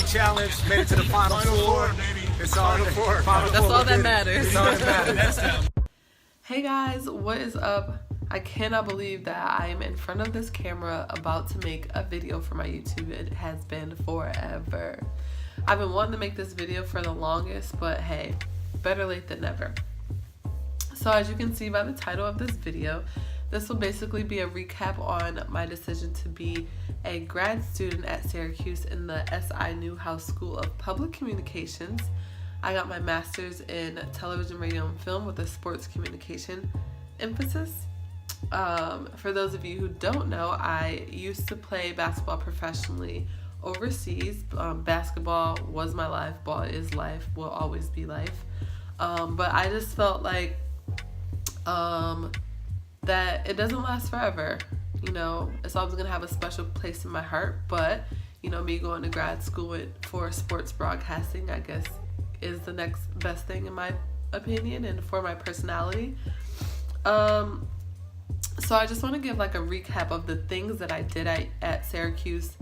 challenge, made it to the Final Four. It's all four. That's all that matters. It's all that matters. Hey guys, what is up? I cannot believe that I am in front of this camera about to make a video for my YouTube. It has been forever. I've been wanting to make this video for the longest, but hey, better late than never. So as you can see by the title of this video, this will basically be a recap on my decision to be a grad student at Syracuse in the SI Newhouse School of Public Communications. I got my master's in television, radio, and film with a sports communication emphasis. For those of you who don't know, I used to play basketball professionally overseas. Basketball was my life, ball is life, will always be life. But I just felt like that it doesn't last forever. You know, it's always going to have a special place in my heart, but, you know, me going to grad school for sports broadcasting, I guess, is the next best thing in my opinion and for my personality. So I just want to give like a recap of the things that I did at Syracuse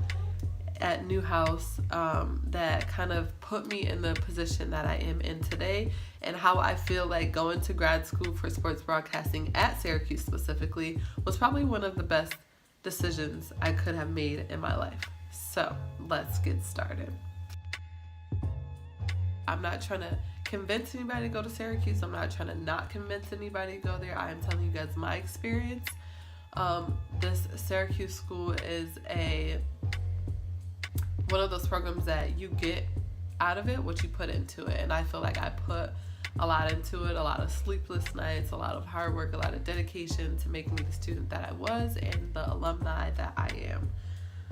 at Newhouse that kind of put me in the position that I am in today, and how I feel like going to grad school for sports broadcasting at Syracuse specifically was probably one of the best decisions I could have made in my life. So let's get started. I'm not trying to convince anybody to go to Syracuse. I'm not trying to not convince anybody to go there. I am telling you guys my experience. This Syracuse school is one of those programs that you get out of it what you put into it, and I feel like I put a lot into it, a lot of sleepless nights, a lot of hard work, a lot of dedication to making me the student that I was and the alumni that I am.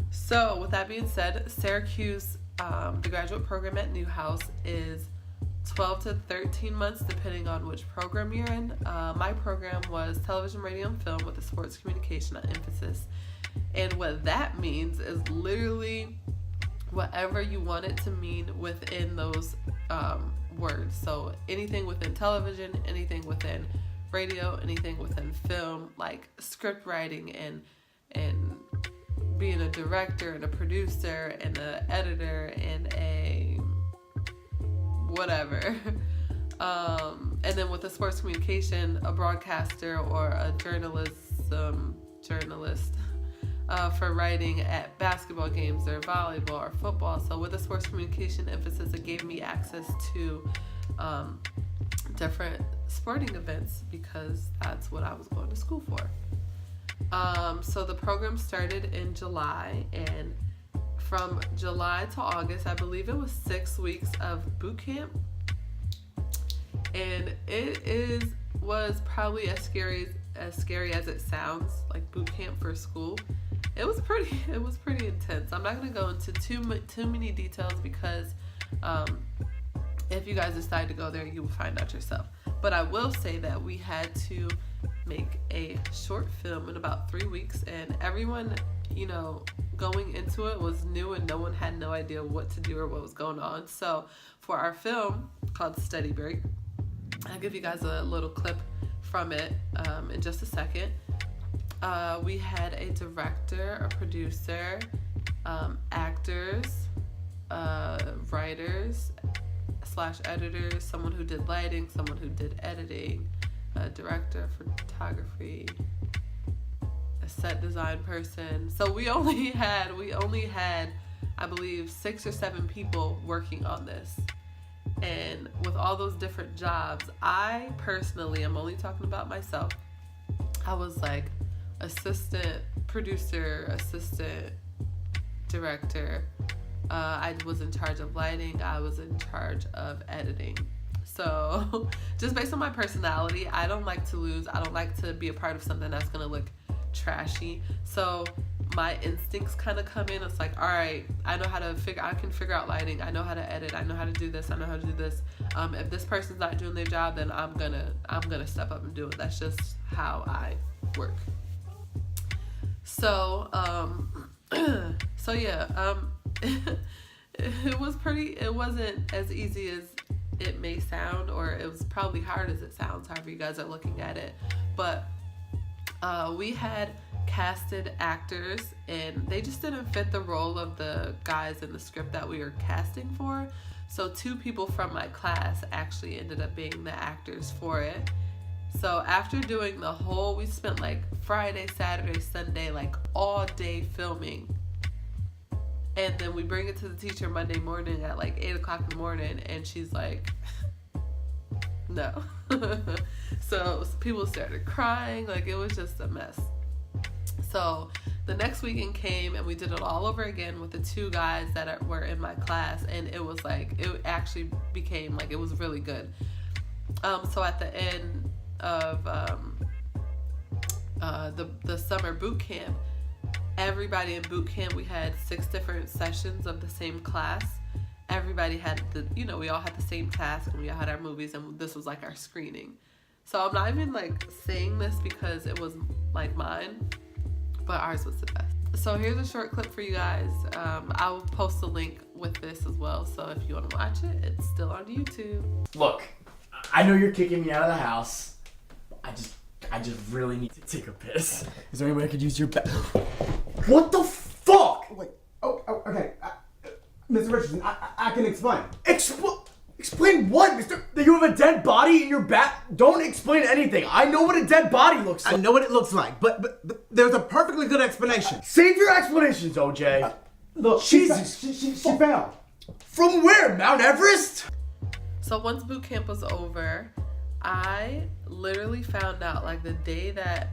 So with that being said, Syracuse, the graduate program at Newhouse, is 12 to 13 months depending on which program you're in. My program was television, radio, and film with a sports communication emphasis, and what that means is literally whatever you want it to mean within those words. So anything within television, anything within radio, anything within film, like script writing and being a director and a producer and an editor and a whatever. And then with the sports communication, a broadcaster or a journalist for writing at basketball games or volleyball or football. So with the sports communication emphasis, it gave me access to different sporting events because that's what I was going to school for. So the program started in July, and from July to August, I believe it was 6 weeks of boot camp. And it was probably as scary as it sounds, like boot camp for school. It was pretty intense. I'm not going to go into too many details because if you guys decide to go there, you will find out yourself. But I will say that we had to make a short film in about 3 weeks, and everyone, you know, going into it was new and no one had no idea what to do or what was going on. So for our film called Study Break, I'll give you guys a little clip from it in just a second. We had a director, a producer, actors, writers / editors, someone who did lighting, someone who did editing, a director, photography, a set design person. So we only had I believe 6 or 7 people working on this. And with all those different jobs, I personally, I'm only talking about myself, I was like assistant producer, assistant director. I was in charge of lighting. I was in charge of editing. So just based on my personality, I don't like to lose. I don't like to be a part of something that's going to look trashy. So my instincts kind of come in. It's like, all right, I can figure out lighting. I know how to edit. I know how to do this. I know how to do this. If this person's not doing their job, then I'm gonna step up and do it. That's just how I work. So, yeah, it wasn't as easy as it may sound, or it was probably hard as it sounds, however you guys are looking at it. But we had casted actors and they just didn't fit the role of the guys in the script that we were casting for. So 2 people from my class actually ended up being the actors for it. So after doing the whole, we spent like Friday, Saturday, Sunday, like all day filming. And then we bring it to the teacher Monday morning at like 8 o'clock in the morning and she's like, no. So people started crying, like it was just a mess. So the next weekend came and we did it all over again with the 2 guys that were in my class, and it was like, it actually became like, it was really good. So at the end of the summer boot camp, everybody in boot camp, we had 6 different sessions of the same class. Everybody had we all had the same task and we all had our movies, and this was like our screening. So I'm not even like saying this because it was like mine, but ours was the best. So here's a short clip for you guys. I will post a link with this as well, so if you want to watch it, it's still on YouTube. Look, I know you're kicking me out of the house. I just really need to take a piss. Is there any way I could use your What the fuck? Wait. Okay. Mr. Richardson, I can explain. Explain what, mister? That you have a dead body in your back? Don't explain anything. I know what a dead body looks like. I know what it looks like, but there's a perfectly good explanation. Save your explanations, OJ. Look, Jesus. She fell. From where? Mount Everest? So once boot camp was over, I literally found out like the day that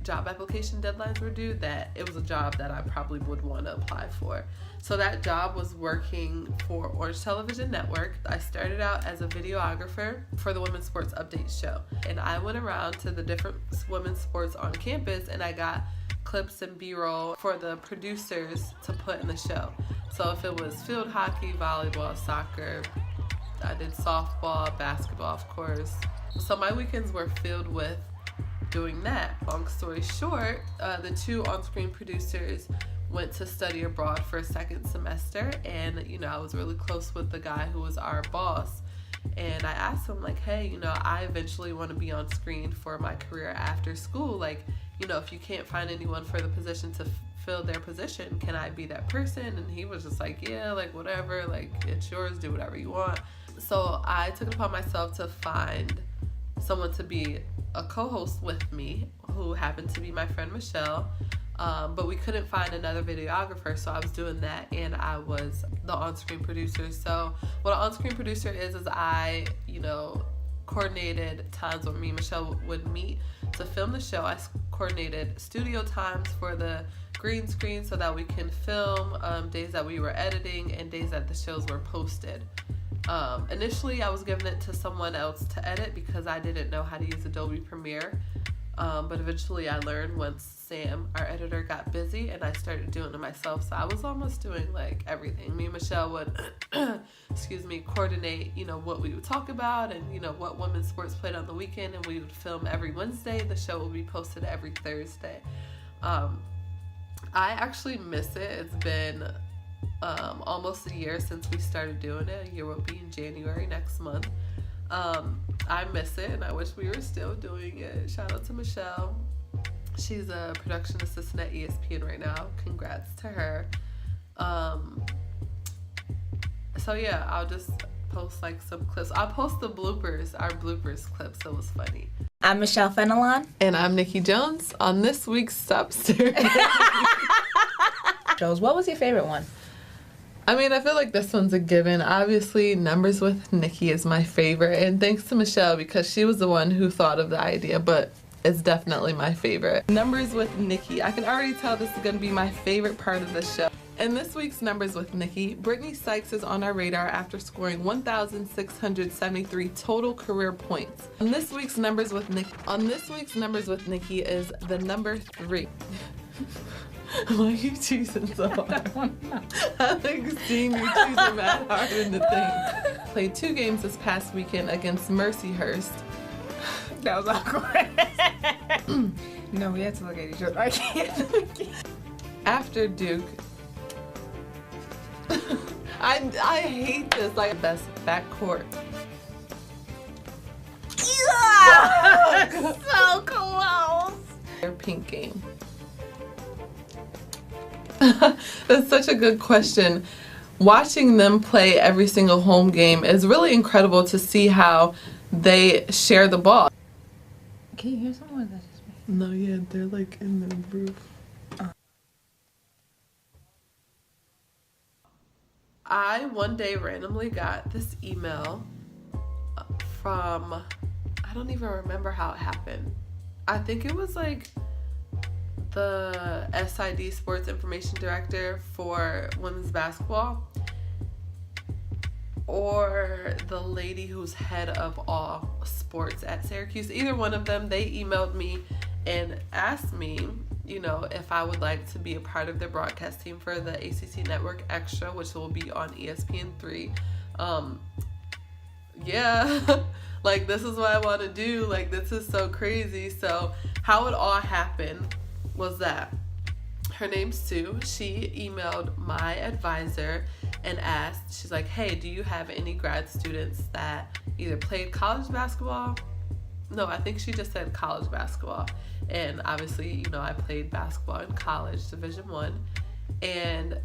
job application deadlines were due that it was a job that I probably would want to apply for. So that job was working for Orange Television Network. I started out as a videographer for the Women's Sports Update show. And I went around to the different women's sports on campus and I got clips and B-roll for the producers to put in the show. So if it was field hockey, volleyball, soccer, I did softball, basketball, of course. So my weekends were filled with doing that. Long story short, the 2 on-screen producers went to study abroad for a 2nd semester, and I was really close with the guy who was our boss, and I asked him like, hey, I eventually want to be on screen for my career after school, like, if you can't find anyone for the position to fill their position, can I be that person? And he was just like, yeah, like whatever, like it's yours, do whatever you want. So I took it upon myself to find someone to be a co-host with me, who happened to be my friend Michelle. But we couldn't find another videographer, so I was doing that, and I was the on-screen producer. So what an on-screen producer is I, coordinated times when me and Michelle would meet to film the show. I coordinated studio times for the green screen so that we can film days that we were editing and days that the shows were posted. Initially, I was giving it to someone else to edit because I didn't know how to use Adobe Premiere. But eventually I learned once Sam, our editor, got busy and I started doing it myself. So I was almost doing like everything. Me and Michelle would, coordinate, what we would talk about and, what women's sports played on the weekend. And we would film every Wednesday. The show would be posted every Thursday. I actually miss it. It's been almost a year since we started doing it. A year will be in January next month. I miss it and I wish we were still doing it. Shout out to Michelle. She's a production assistant at ESPN right now. Congrats to her. So yeah, I'll just post like some clips. I'll post the bloopers, our bloopers clips. It was funny. I'm Michelle Fenelon. And I'm Nikki Jones on this week's Stop Staring. What was your favorite one? I mean, I feel like this one's a given. Obviously, Numbers with Nikki is my favorite. And thanks to Michelle because she was the one who thought of the idea, but it's definitely my favorite. Numbers with Nikki. I can already tell this is going to be my favorite part of the show. In this week's Numbers with Nikki, Brittany Sykes is on our radar after scoring 1,673 total career points. On this week's Numbers with Nikki is the number 3. Why are you choosing so hard? I like seeing you choosing mad hard in the thing. Played 2 games this past weekend against Mercyhurst. That was awkward. No, we had to look at each other. I can't. After Duke, I hate this. Like best backcourt. Yeah! So close. pink game? That's such a good question. Watching them play every single home game is really incredible to see how they share the ball. Can you hear someone? That's just me. No, yeah, they're like in the roof. I one day randomly got this email from, I don't even remember how it happened. I think it was like the SID Sports Information Director for women's basketball, or the lady who's head of all sports at Syracuse. Either one of them, they emailed me and asked me, you know, if I would like to be a part of their broadcast team for the ACC Network Extra, which will be on ESPN3. Yeah, like this is what I want to do. Like this is so crazy. So how it all happened was that her name's Sue. She emailed my advisor and asked, she's like, hey, do you have any grad students that either played college basketball? No, I think she just said college basketball. And obviously, you know, I played basketball in college, Division I. And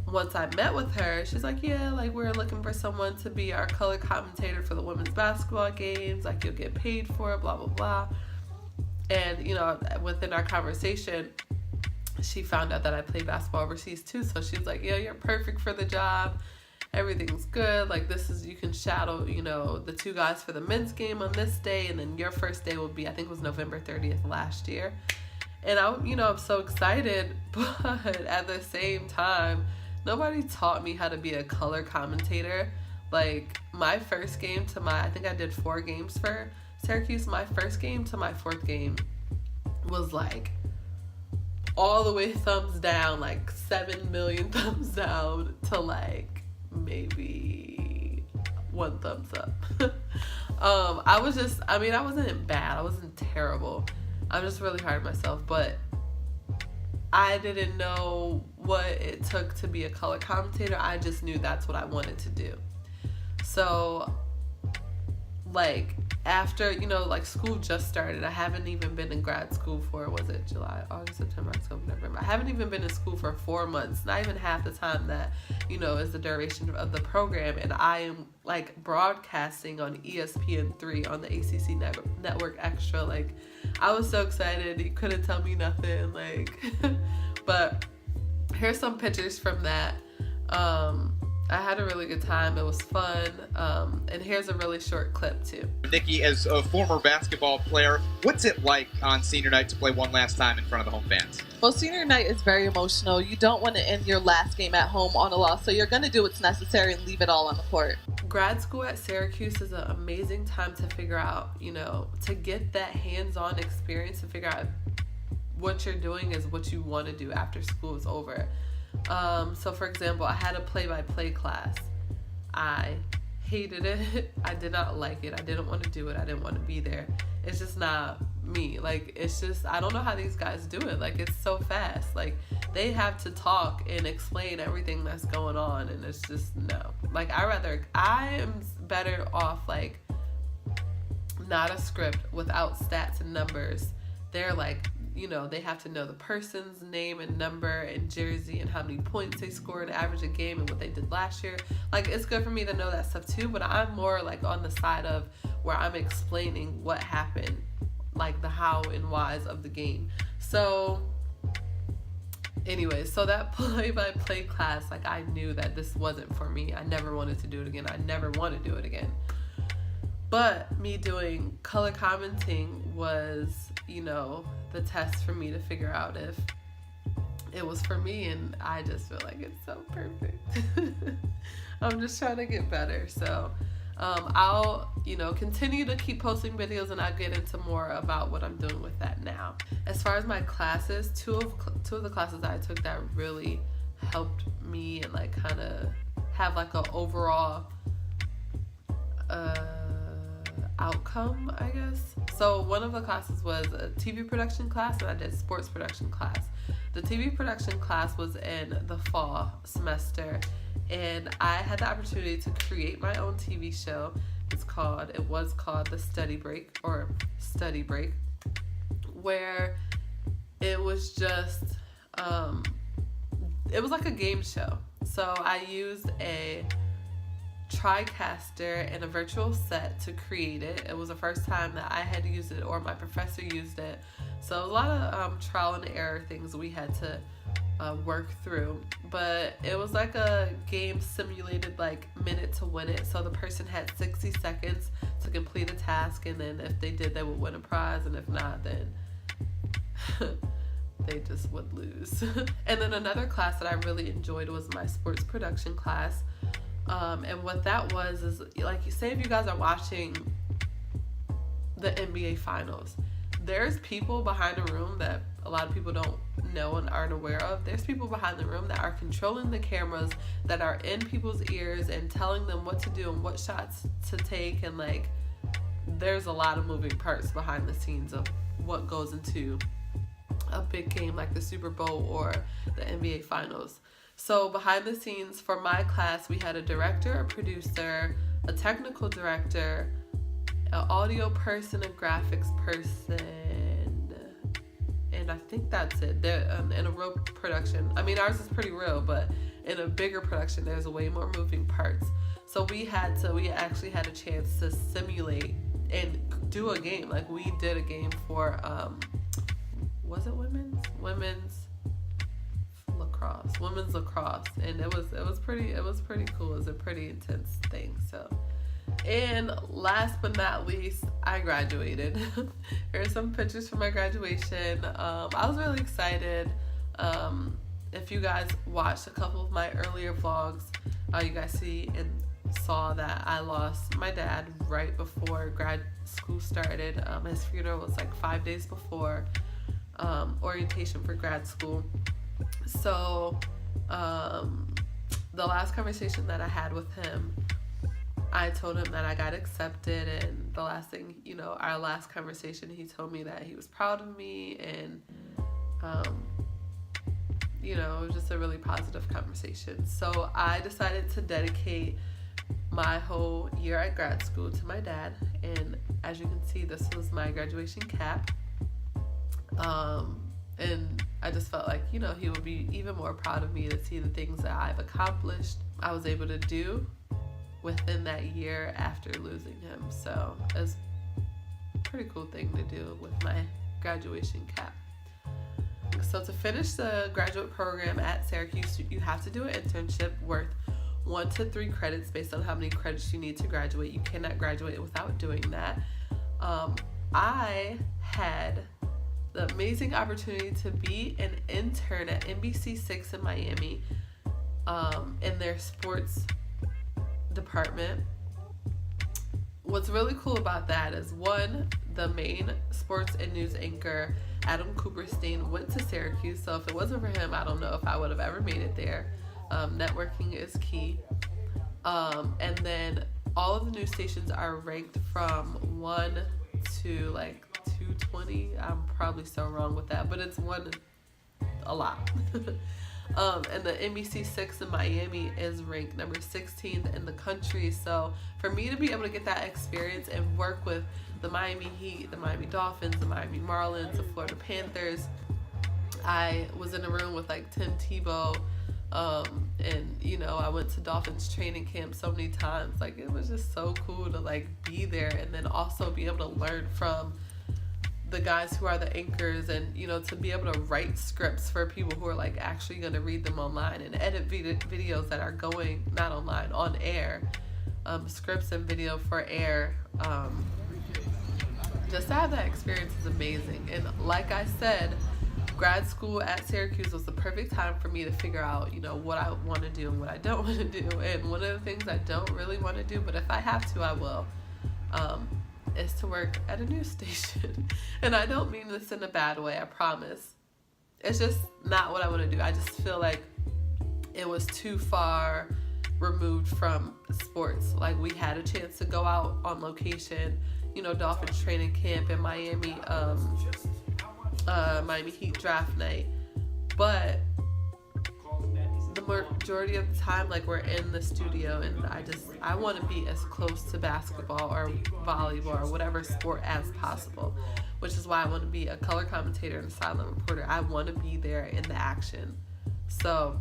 once I met with her, she's like, yeah, like we're looking for someone to be our color commentator for the women's basketball games. Like you'll get paid for it, blah, blah, blah. And, you know, within our conversation, she found out that I played basketball overseas too. So she was like, yeah, you're perfect for the job. Everything's good. Like this is, you can shadow, you know, the two guys for the men's game on this day. And then your first day will be, I think it was November 30th last year. And I'm so excited, but at the same time, nobody taught me how to be a color commentator. Like my first game to I think I did 4 games for Syracuse. My first game to my 4th game was like all the way thumbs down, like 7 million thumbs down to like maybe 1 thumbs up. I wasn't bad. I wasn't terrible. I'm just really hard on myself, but I didn't know what it took to be a color commentator. I just knew that's what I wanted to do. So like after, you know, like school just started. I haven't even been in grad school for, was it July, August, September, October, November. I haven't even been in school for 4 months, not even half the time that, you know, is the duration of the program. And I am like broadcasting on ESPN3 on the ACC Network Extra. Like I was so excited. You couldn't tell me nothing. Like, but here's some pictures from that. I had a really good time. It was fun. And here's a really short clip too. Nikki, as a former basketball player, what's it like on senior night to play one last time in front of the home fans? Well, senior night is very emotional. You don't want to end your last game at home on a loss, so you're going to do what's necessary and leave it all on the court. Grad school at Syracuse is an amazing time to figure out, you know, to get that hands-on experience, to figure out what you're doing is what you want to do after school is over. So for example, I had a play-by-play class. I hated it. I did not like it. I didn't want to do it. I didn't want to be there. It's just not me. Like, it's just, I don't know how these guys do it. Like, it's so fast. Like, they have to talk and explain everything that's going on, and it's just, no. Like, I am better off, like, not a script without stats and numbers. They're like, you know, they have to know the person's name and number and jersey and how many points they scored, average a game, and what they did last year. Like, it's good for me to know that stuff too, but I'm more like on the side of where I'm explaining what happened, like the how and whys of the game. So anyways, so that play-by-play class, like I knew that this wasn't for me. I never wanted to do it again. I never want to do it again. But me doing color commenting was, you know, the test for me to figure out if it was for me, and I just feel like it's so perfect. I'm just trying to get better. So I'll, you know, continue to keep posting videos, and I'll get into more about what I'm doing with that now. As far as my classes, two of the classes that I took that really helped me and like kind of have like an overall outcome, I guess. So one of the classes was a TV production class, and I did sports production class. The TV production class was in the fall semester, and I had the opportunity to create my own TV show. It was called The Study Break, where it was just, it was like a game show. So I used a TriCaster and a virtual set to create it. It was the first time that I had used it or my professor used it. So a lot of trial and error things we had to work through. But it was like a game simulated like minute to win it. So the person had 60 seconds to complete a task, and then if they did, they would win a prize, and if not, then they just would lose. And then another class that I really enjoyed was my sports production class. And what that was is, like, you say if you guys are watching the NBA finals, there's people behind the room that a lot of people don't know and aren't aware of. There's people behind the room that are controlling the cameras, that are in people's ears and telling them what to do and what shots to take, and like there's a lot of moving parts behind the scenes of what goes into a big game like the Super Bowl or the NBA finals. So behind the scenes for my class, we had a director, a producer, a technical director, an audio person, a graphics person, and I think that's it. In a real production, I mean, ours is pretty real, but in a bigger production, there's way more moving parts. So we actually had a chance to simulate and do a game. Like, we did a game for, was it women's lacrosse, and it was pretty cool. It was a pretty intense thing. So, and last but not least, I graduated. Here are some pictures from my graduation. I was really excited. If you guys watched a couple of my earlier vlogs, you guys saw that I lost my dad right before grad school started. His funeral was like 5 days before orientation for grad school. So the last conversation that I had with him, I told him that I got accepted, and the last thing, our last conversation, he told me that he was proud of me, and it was just a really positive conversation. So I decided to dedicate my whole year at grad school to my dad, and as you can see, this was my graduation cap. And I just felt like, he would be even more proud of me to see the things that I've accomplished, I was able to do within that year after losing him. So it's a pretty cool thing to do with my graduation cap. So to finish the graduate program at Syracuse, you have to do an internship worth 1 to 3 credits based on how many credits you need to graduate. You cannot graduate without doing that. I had the amazing opportunity to be an intern at NBC6 in Miami, in their sports department. What's really cool about that is, one, the main sports and news anchor, Adam Cooperstein, went to Syracuse, so if it wasn't for him, I don't know if I would have ever made it there. Networking is key. And then all of the news stations are ranked from 1 to like 220. I'm probably so wrong with that, but it's a lot. And the NBC6 in Miami is ranked number 16th in the country. So for me to be able to get that experience and work with the Miami Heat, the Miami Dolphins, the Miami Marlins, the Florida Panthers, I was in a room with like Tim Tebow, and I went to Dolphins training camp so many times. Like, it was just so cool to like be there, and then also be able to learn from the guys who are the anchors, and to be able to write scripts for people who are like actually going to read them online, and edit videos that are going not online, on air, scripts and video for air. Just to have that experience is amazing. And like I said, grad school at Syracuse was the perfect time for me to figure out what I want to do and what I don't want to do. And one of the things I don't really want to do, but if I have to, I will, is to work at a news station. And I don't mean this in a bad way, I promise. It's just not what I want to do. I just feel like it was too far removed from sports. Like, we had a chance to go out on location, Dolphins training camp in Miami, Miami Heat draft night, but the majority of the time, like, we're in the studio, and I want to be as close to basketball or volleyball or whatever sport as possible, which is why I want to be a color commentator and a silent reporter. I want to be there in the action. So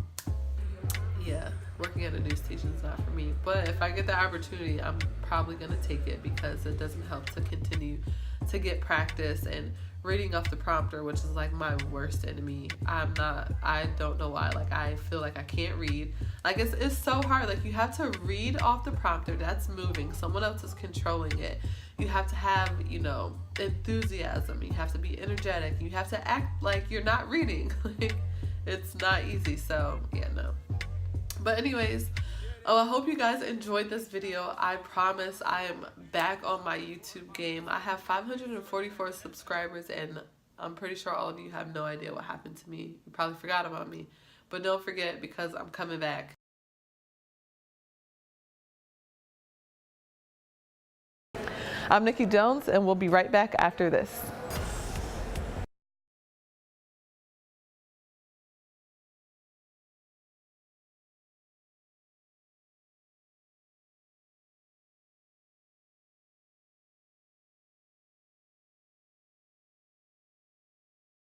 yeah, working at a news station is not for me. But if I get the opportunity, I'm probably going to take it, because it doesn't help to continue to get practice. And reading off the prompter, which is like my worst enemy. I don't know why. Like, I feel like I can't read. Like, it's so hard. Like, you have to read off the prompter. That's moving. Someone else is controlling it. You have to have, you know, enthusiasm. You have to be energetic. You have to act like you're not reading. Like, it's not easy. So yeah, no. But anyways, I hope you guys enjoyed this video. I promise I am back on my YouTube game. I have 544 subscribers, and I'm pretty sure all of you have no idea what happened to me. You probably forgot about me. But don't forget, because I'm coming back. I'm Nikki Jones, and we'll be right back after this.